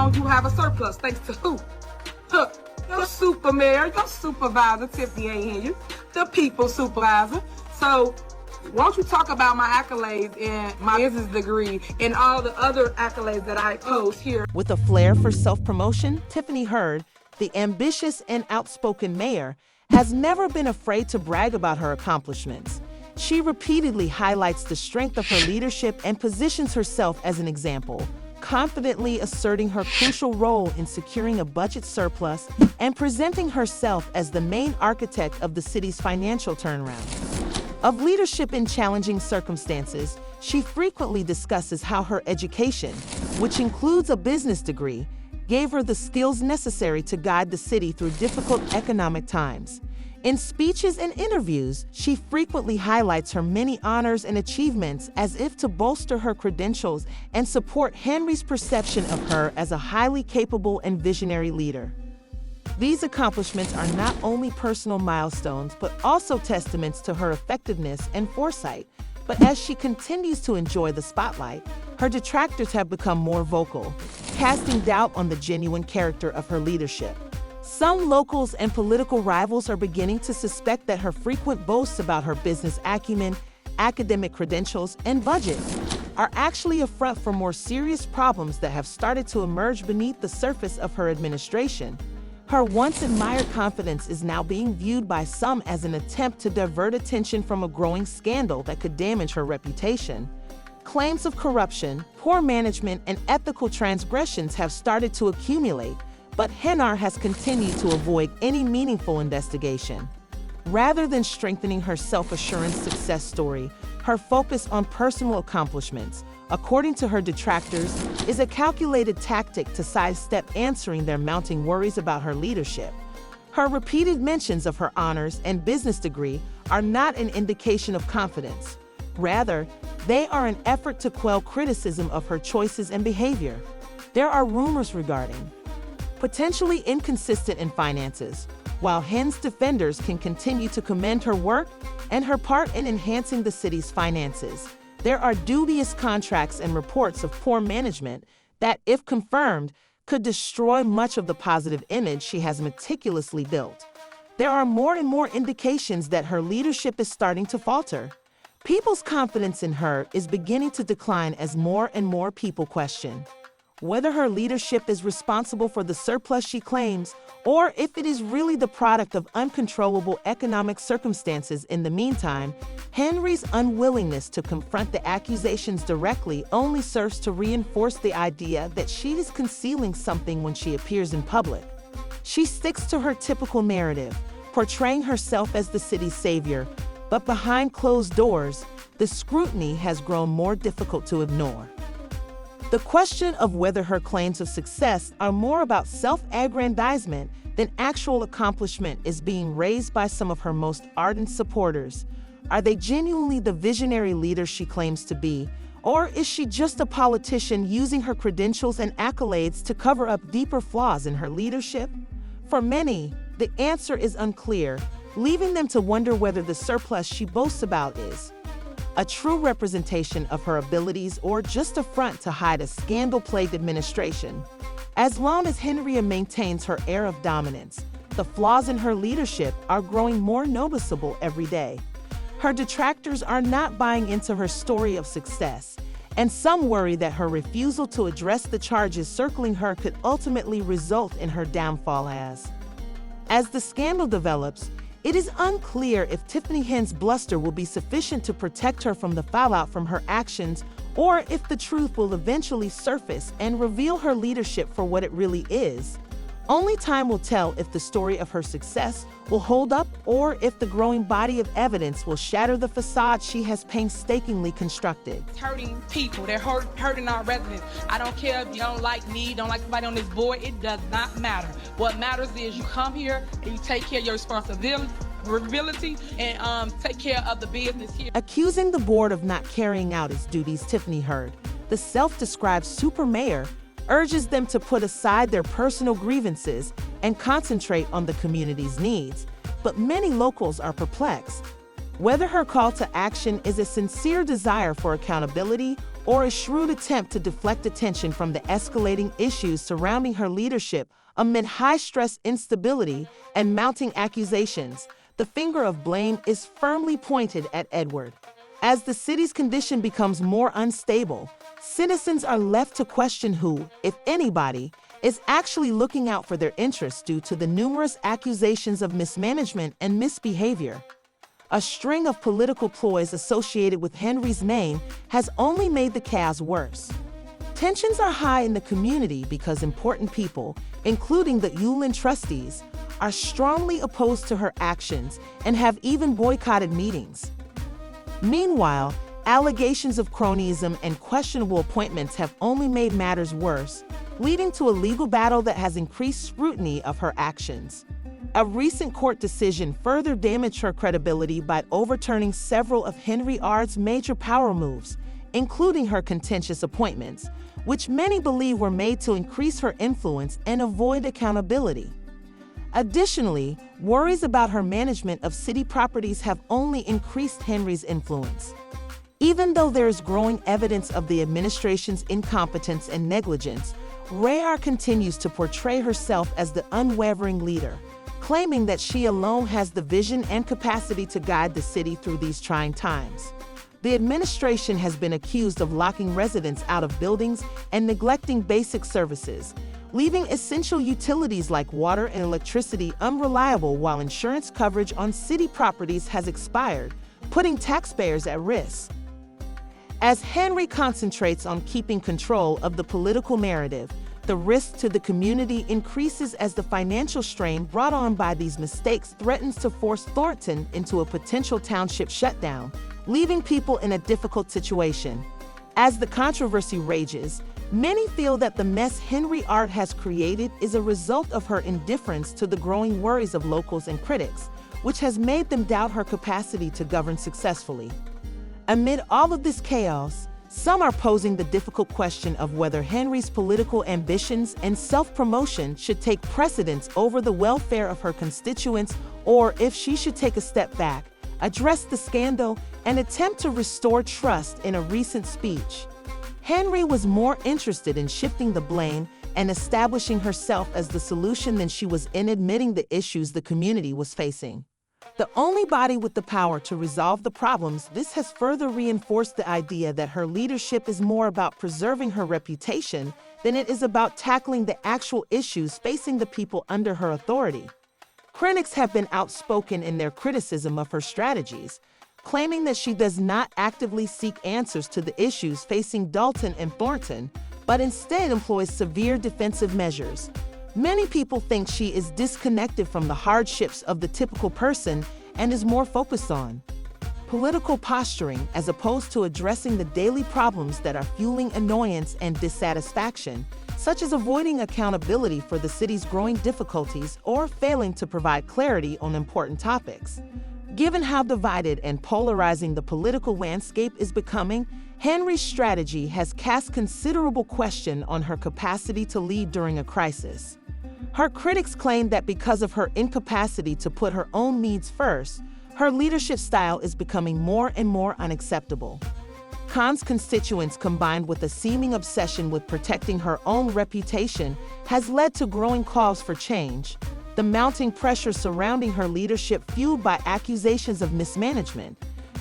now you have a surplus thanks to who? Huh, your super mayor, your supervisor, Tiffany Henyard, the people supervisor. So won't you talk about my accolades and my business degree and all the other accolades that I post here? With a flair for self-promotion, Tiffany Henyard, the ambitious and outspoken mayor, has never been afraid to brag about her accomplishments. She repeatedly highlights the strength of her leadership and positions herself as an example, confidently asserting her crucial role in securing a budget surplus and presenting herself as the main architect of the city's financial turnaround. Of leadership in challenging circumstances, she frequently discusses how her education, which includes a business degree, gave her the skills necessary to guide the city through difficult economic times. In speeches and interviews, she frequently highlights her many honors and achievements as if to bolster her credentials and support Henry's perception of her as a highly capable and visionary leader. These accomplishments are not only personal milestones, but also testaments to her effectiveness and foresight. But as she continues to enjoy the spotlight, her detractors have become more vocal, casting doubt on the genuine character of her leadership. Some locals and political rivals are beginning to suspect that her frequent boasts about her business acumen, academic credentials, and budget are actually a front for more serious problems that have started to emerge beneath the surface of her administration. Her once-admired confidence is now being viewed by some as an attempt to divert attention from a growing scandal that could damage her reputation. Claims of corruption, poor management, and ethical transgressions have started to accumulate, but Henyard has continued to avoid any meaningful investigation. Rather than strengthening her self-assurance success story, her focus on personal accomplishments, according to her detractors, is a calculated tactic to sidestep answering their mounting worries about her leadership. Her repeated mentions of her honors and business degree are not an indication of confidence. Rather, they are an effort to quell criticism of her choices and behavior. There are rumors regarding potentially inconsistent in finances, while Hen's defenders can continue to commend her work and her part in enhancing the city's finances. There are dubious contracts and reports of poor management that, if confirmed, could destroy much of the positive image she has meticulously built. There are more and more indications that her leadership is starting to falter. People's confidence in her is beginning to decline as more and more people question whether her leadership is responsible for the surplus she claims, or if it is really the product of uncontrollable economic circumstances. In the meantime, Henry's unwillingness to confront the accusations directly only serves to reinforce the idea that she is concealing something when she appears in public. She sticks to her typical narrative, portraying herself as the city's savior, but behind closed doors, the scrutiny has grown more difficult to ignore. The question of whether her claims of success are more about self-aggrandizement than actual accomplishment is being raised by some of her most ardent supporters. Are they genuinely the visionary leader she claims to be, or is she just a politician using her credentials and accolades to cover up deeper flaws in her leadership? For many, the answer is unclear, leaving them to wonder whether the surplus she boasts about is a true representation of her abilities or just a front to hide a scandal-plagued administration. As long as Henry maintains her air of dominance, the flaws in her leadership are growing more noticeable every day. Her detractors are not buying into her story of success, and some worry that her refusal to address the charges circling her could ultimately result in her downfall. As the scandal develops, it is unclear if Tiffany Henyard's bluster will be sufficient to protect her from the fallout from her actions, or if the truth will eventually surface and reveal her leadership for what it really is. Only time will tell if the story of her success will hold up, or if the growing body of evidence will shatter the facade she has painstakingly constructed. It's hurting people. They're hurting our residents. I don't care if you don't like me, don't like somebody on this board. It does not matter. What matters is you come here and you take care of your responsibility and take care of the business here. Accusing the board of not carrying out its duties, Tiffany Henyard, the self-described super mayor, urges them to put aside their personal grievances and concentrate on the community's needs. But many locals are perplexed. Whether her call to action is a sincere desire for accountability or a shrewd attempt to deflect attention from the escalating issues surrounding her leadership amid high-stress instability and mounting accusations, the finger of blame is firmly pointed at Edward. As the city's condition becomes more unstable, citizens are left to question who, if anybody, is actually looking out for their interests due to the numerous accusations of mismanagement and misbehavior. A string of political ploys associated with Henry's name has only made the chaos worse. Tensions are high in the community because important people, including the Yulin trustees, are strongly opposed to her actions and have even boycotted meetings. Meanwhile, allegations of cronyism and questionable appointments have only made matters worse, leading to a legal battle that has increased scrutiny of her actions. A recent court decision further damaged her credibility by overturning several of Henyard's major power moves, including her contentious appointments, which many believe were made to increase her influence and avoid accountability. Additionally, worries about her management of city properties have only increased Henry's influence. Even though there is growing evidence of the administration's incompetence and negligence, Henyard continues to portray herself as the unwavering leader, claiming that she alone has the vision and capacity to guide the city through these trying times. The administration has been accused of locking residents out of buildings and neglecting basic services, leaving essential utilities like water and electricity unreliable while insurance coverage on city properties has expired, putting taxpayers at risk. As Henry concentrates on keeping control of the political narrative, the risk to the community increases as the financial strain brought on by these mistakes threatens to force Thornton into a potential township shutdown, leaving people in a difficult situation. As the controversy rages, many feel that the mess Henyard has created is a result of her indifference to the growing worries of locals and critics, which has made them doubt her capacity to govern successfully. Amid all of this chaos, some are posing the difficult question of whether Henry's political ambitions and self-promotion should take precedence over the welfare of her constituents, or if she should take a step back, address the scandal, and attempt to restore trust. In a recent speech, Henry was more interested in shifting the blame and establishing herself as the solution than she was in admitting the issues the community was facing. The only body with the power to resolve the problems, this has further reinforced the idea that her leadership is more about preserving her reputation than it is about tackling the actual issues facing the people under her authority. Critics have been outspoken in their criticism of her strategies, claiming that she does not actively seek answers to the issues facing Dalton and Thornton, but instead employs severe defensive measures. Many people think she is disconnected from the hardships of the typical person and is more focused on political posturing as opposed to addressing the daily problems that are fueling annoyance and dissatisfaction, such as avoiding accountability for the city's growing difficulties or failing to provide clarity on important topics. Given how divided and polarizing the political landscape is becoming, Henry's strategy has cast considerable question on her capacity to lead during a crisis. Her critics claim that because of her incapacity to put her own needs first, her leadership style is becoming more and more unacceptable. Khan's constituents, combined with a seeming obsession with protecting her own reputation, has led to growing calls for change. The mounting pressure surrounding her leadership, fueled by accusations of mismanagement,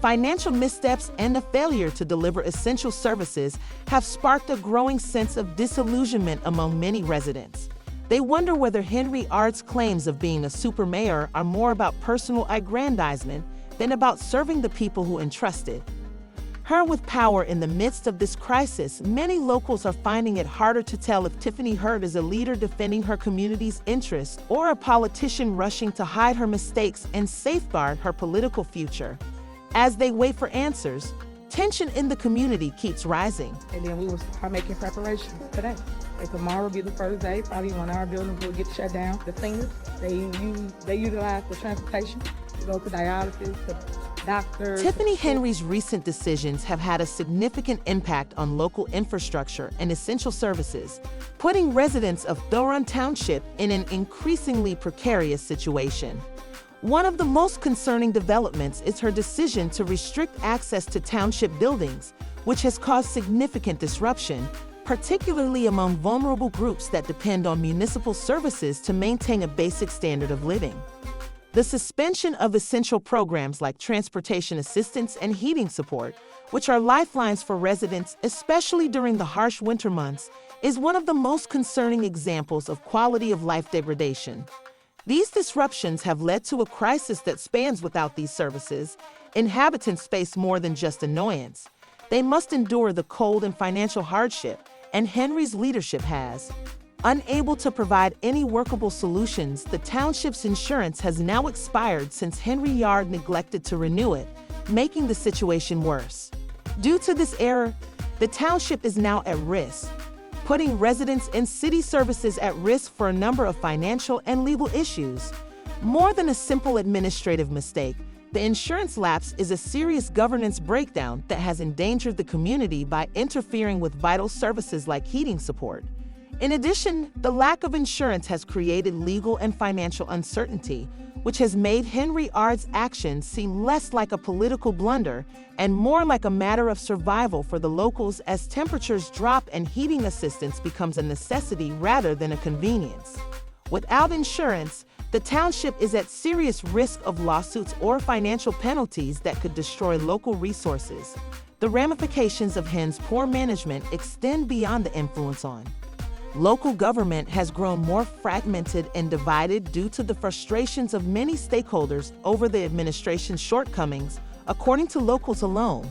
financial missteps, and a failure to deliver essential services, have sparked a growing sense of disillusionment among many residents. They wonder whether Henyard's claims of being a super mayor are more about personal aggrandizement than about serving the people who entrusted her with power. In the midst of this crisis, many locals are finding it harder to tell if Tiffany Henyard is a leader defending her community's interests or a politician rushing to hide her mistakes and safeguard her political future. As they wait for answers, tension in the community keeps rising. And then we will start making preparations today. And tomorrow will be the first day, probably when our buildings will get shut down. The seniors, they utilize the transportation to go to dialysis, to doctors. Tiffany Henyard's recent decisions have had a significant impact on local infrastructure and essential services, putting residents of Thornton Township in an increasingly precarious situation. One of the most concerning developments is her decision to restrict access to township buildings, which has caused significant disruption, particularly among vulnerable groups that depend on municipal services to maintain a basic standard of living. The suspension of essential programs like transportation assistance and heating support, which are lifelines for residents, especially during the harsh winter months, is one of the most concerning examples of quality of life degradation. These disruptions have led to a crisis that spans. Without these services, inhabitants face more than just annoyance. They must endure the cold and financial hardship, and Henry's leadership has. Unable to provide any workable solutions, the township's insurance has now expired since Henyard neglected to renew it, making the situation worse. Due to this error, the township is now at risk, putting residents and city services at risk for a number of financial and legal issues. More than a simple administrative mistake, the insurance lapse is a serious governance breakdown that has endangered the community by interfering with vital services like heating support. In addition, the lack of insurance has created legal and financial uncertainty, which has made Henyard's actions seem less like a political blunder and more like a matter of survival for the locals as temperatures drop and heating assistance becomes a necessity rather than a convenience. Without insurance, the township is at serious risk of lawsuits or financial penalties that could destroy local resources. The ramifications of Hen's poor management extend beyond the influence on. Local government has grown more fragmented and divided due to the frustrations of many stakeholders over the administration's shortcomings, according to locals alone.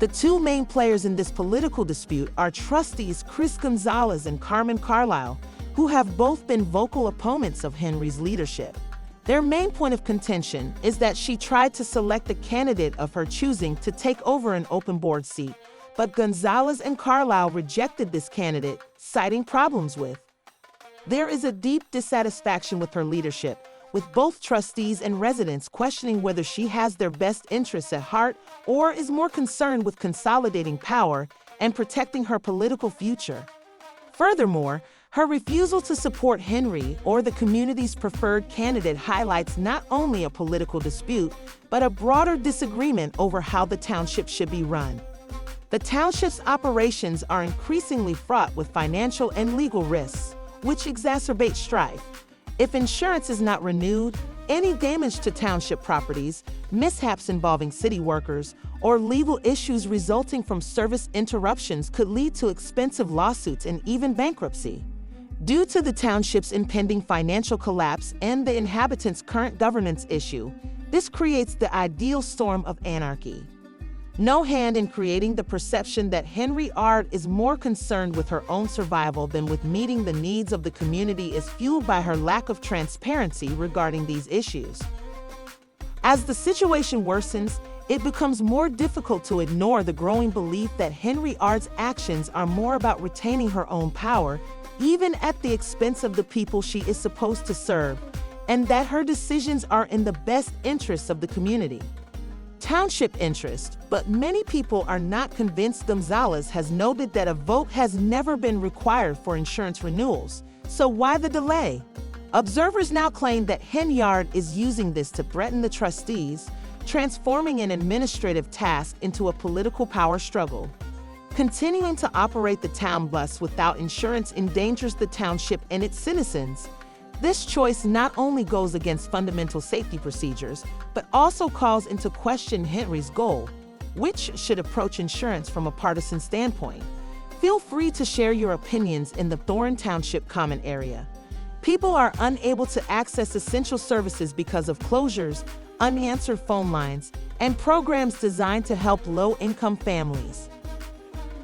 The two main players in this political dispute are trustees Chris Gonzalez and Carmen Carlisle, who have both been vocal opponents of Henry's leadership. Their main point of contention is that she tried to select a candidate of her choosing to take over an open board seat, but Gonzalez and Carlisle rejected this candidate, citing problems with. There is a deep dissatisfaction with her leadership, with both trustees and residents questioning whether she has their best interests at heart or is more concerned with consolidating power and protecting her political future. Furthermore, her refusal to support Henry or the community's preferred candidate highlights not only a political dispute, but a broader disagreement over how the township should be run. The township's operations are increasingly fraught with financial and legal risks, which exacerbate strife. If insurance is not renewed, any damage to township properties, mishaps involving city workers, or legal issues resulting from service interruptions could lead to expensive lawsuits and even bankruptcy. Due to the township's impending financial collapse and the inhabitants' current governance issue, this creates the ideal storm of anarchy. No hand in creating the perception that Henyard is more concerned with her own survival than with meeting the needs of the community is fueled by her lack of transparency regarding these issues. As the situation worsens, it becomes more difficult to ignore the growing belief that Henyard's actions are more about retaining her own power, even at the expense of the people she is supposed to serve, and that her decisions are in the best interests of the community. Township interest, but many people are not convinced. Gonzalez has noted that a vote has never been required for insurance renewals, so why the delay? Observers now claim that Henyard is using this to threaten the trustees, transforming an administrative task into a political power struggle. Continuing to operate the town bus without insurance endangers the township and its citizens. This choice not only goes against fundamental safety procedures, but also calls into question Henry's goal, which should approach insurance from a partisan standpoint. Feel free to share your opinions in the Thorn Township comment area. People are unable to access essential services because of closures, unanswered phone lines, and programs designed to help low-income families.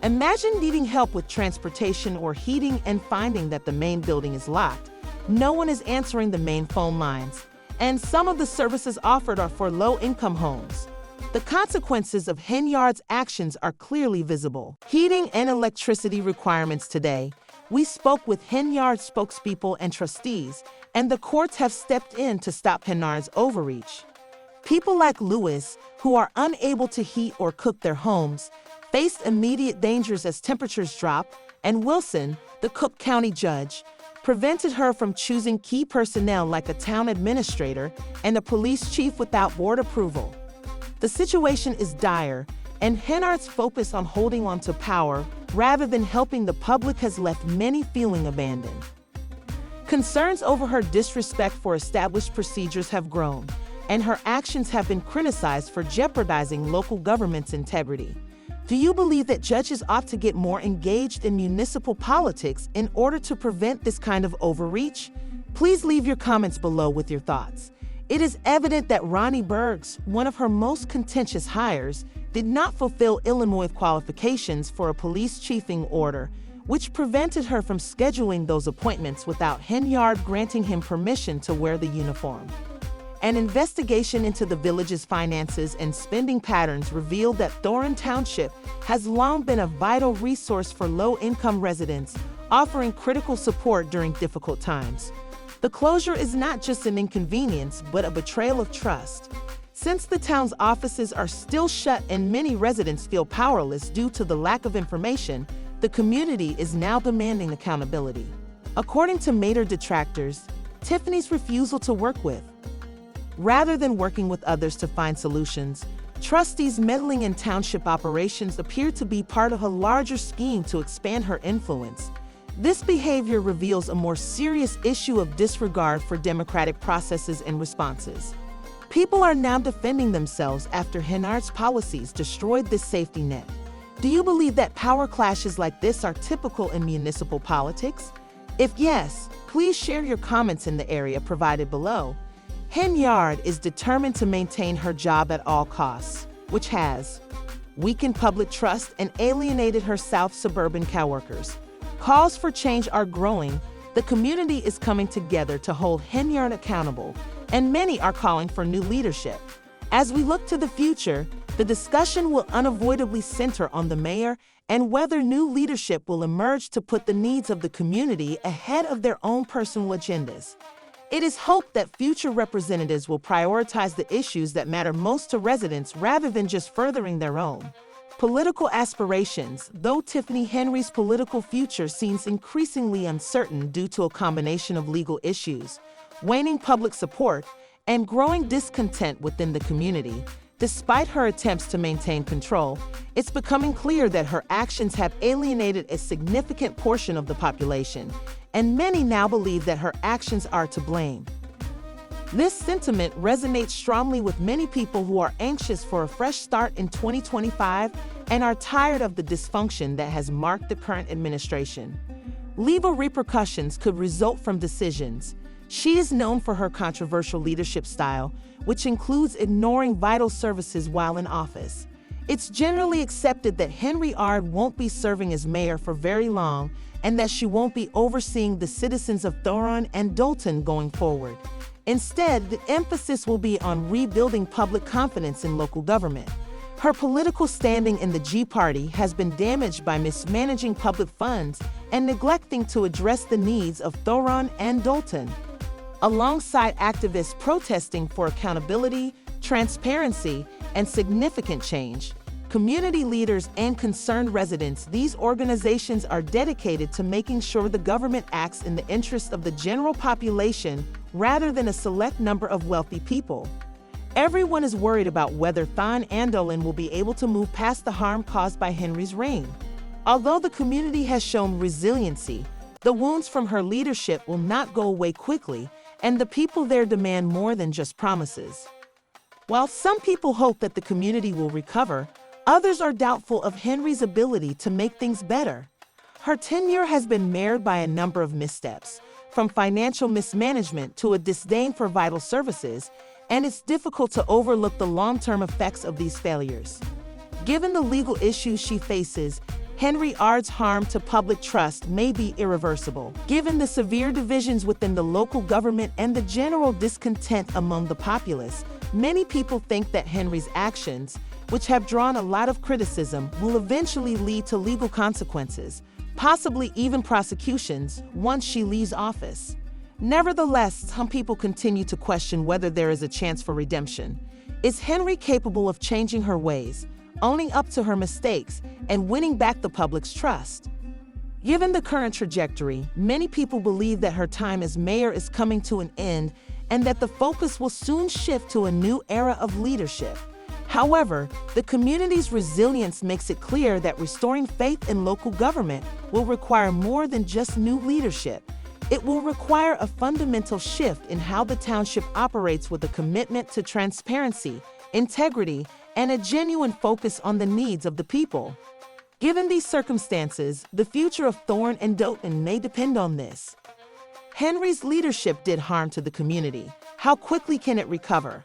Imagine needing help with transportation or heating and finding that the main building is locked. No one is answering the main phone lines, and some of the services offered are for low-income homes. The consequences of Henyard's actions are clearly visible. Heating and electricity requirements today. We spoke with Henyard spokespeople and trustees, and the courts have stepped in to stop Henyard's overreach. People like Lewis, who are unable to heat or cook their homes, face immediate dangers as temperatures drop, and Wilson, the Cook County judge, prevented her from choosing key personnel like a town administrator and a police chief without board approval. The situation is dire, and Henyard's focus on holding on to power rather than helping the public has left many feeling abandoned. Concerns over her disrespect for established procedures have grown, and her actions have been criticized for jeopardizing local government's integrity. Do you believe that judges ought to get more engaged in municipal politics in order to prevent this kind of overreach? Please leave your comments below with your thoughts. It is evident that Ronnie Bergs, one of her most contentious hires, did not fulfill Illinois qualifications for a police chiefing order, which prevented her from scheduling those appointments without Henyard granting him permission to wear the uniform. An investigation into the village's finances and spending patterns revealed that Thoron Township has long been a vital resource for low-income residents, offering critical support during difficult times. The closure is not just an inconvenience, but a betrayal of trust. Since the town's offices are still shut and many residents feel powerless due to the lack of information, the community is now demanding accountability. According to Mater detractors, Tiffany's refusal to work with, rather than working with others to find solutions, trustees meddling in township operations appear to be part of a larger scheme to expand her influence. This behavior reveals a more serious issue of disregard for democratic processes and responses. People are now defending themselves after Henyard's policies destroyed this safety net. Do you believe that power clashes like this are typical in municipal politics? If yes, please share your comments in the area provided below. Henyard is determined to maintain her job at all costs, which has weakened public trust and alienated her South suburban coworkers. Calls for change are growing. The community is coming together to hold Henyard accountable, and many are calling for new leadership. As we look to the future, the discussion will unavoidably center on the mayor and whether new leadership will emerge to put the needs of the community ahead of their own personal agendas. It is hoped that future representatives will prioritize the issues that matter most to residents rather than just furthering their own political aspirations. Though Tiffany Henry's political future seems increasingly uncertain due to a combination of legal issues, waning public support, and growing discontent within the community, despite her attempts to maintain control, it's becoming clear that her actions have alienated a significant portion of the population, and many now believe that her actions are to blame. This sentiment resonates strongly with many people who are anxious for a fresh start in 2025 and are tired of the dysfunction that has marked the current administration. Legal repercussions could result from decisions. She is known for her controversial leadership style, which includes ignoring vital services while in office. It's generally accepted that Henyard won't be serving as mayor for very long and that she won't be overseeing the citizens of Thoron and Dolton going forward. Instead, the emphasis will be on rebuilding public confidence in local government. Her political standing in the G Party has been damaged by mismanaging public funds and neglecting to address the needs of Thoron and Dolton. Alongside activists protesting for accountability, transparency, and significant change, community leaders and concerned residents, these organizations are dedicated to making sure the government acts in the interest of the general population rather than a select number of wealthy people. Everyone is worried about whether Thon Andolin will be able to move past the harm caused by Henry's reign. Although the community has shown resiliency, the wounds from her leadership will not go away quickly, and the people there demand more than just promises. While some people hope that the community will recover, others are doubtful of Henry's ability to make things better. Her tenure has been marred by a number of missteps, from financial mismanagement to a disdain for vital services, and it's difficult to overlook the long-term effects of these failures. Given the legal issues she faces, Henyard's harm to public trust may be irreversible. Given the severe divisions within the local government and the general discontent among the populace, many people think that Henry's actions, which have drawn a lot of criticism, will eventually lead to legal consequences, possibly even prosecutions, once she leaves office. Nevertheless, some people continue to question whether there is a chance for redemption. Is Henry capable of changing her ways, owning up to her mistakes, and winning back the public's trust? Given the current trajectory, many people believe that her time as mayor is coming to an end and that the focus will soon shift to a new era of leadership. However, the community's resilience makes it clear that restoring faith in local government will require more than just new leadership. It will require a fundamental shift in how the township operates, with a commitment to transparency, integrity, and a genuine focus on the needs of the people. Given these circumstances, the future of Thorne and Dolton may depend on this. Henry's leadership did harm to the community. How quickly can it recover?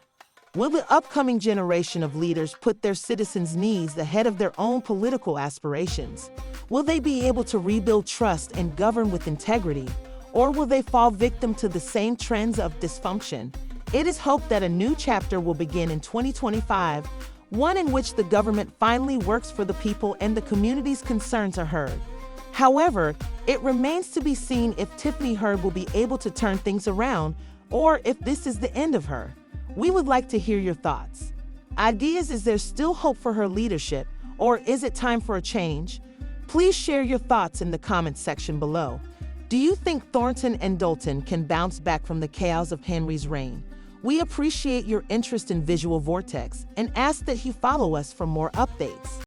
Will the upcoming generation of leaders put their citizens' needs ahead of their own political aspirations? Will they be able to rebuild trust and govern with integrity? Or will they fall victim to the same trends of dysfunction? It is hoped that a new chapter will begin in 2025, one in which the government finally works for the people and the community's concerns are heard. However, it remains to be seen if Tiffany Henyard will be able to turn things around, or if this is the end of her. We would like to hear your thoughts. Ideas: is there still hope for her leadership, or is it time for a change? Please share your thoughts in the comments section below. Do you think Thornton and Dolton can bounce back from the chaos of Henry's reign? We appreciate your interest in Visual Vortex and ask that you follow us for more updates.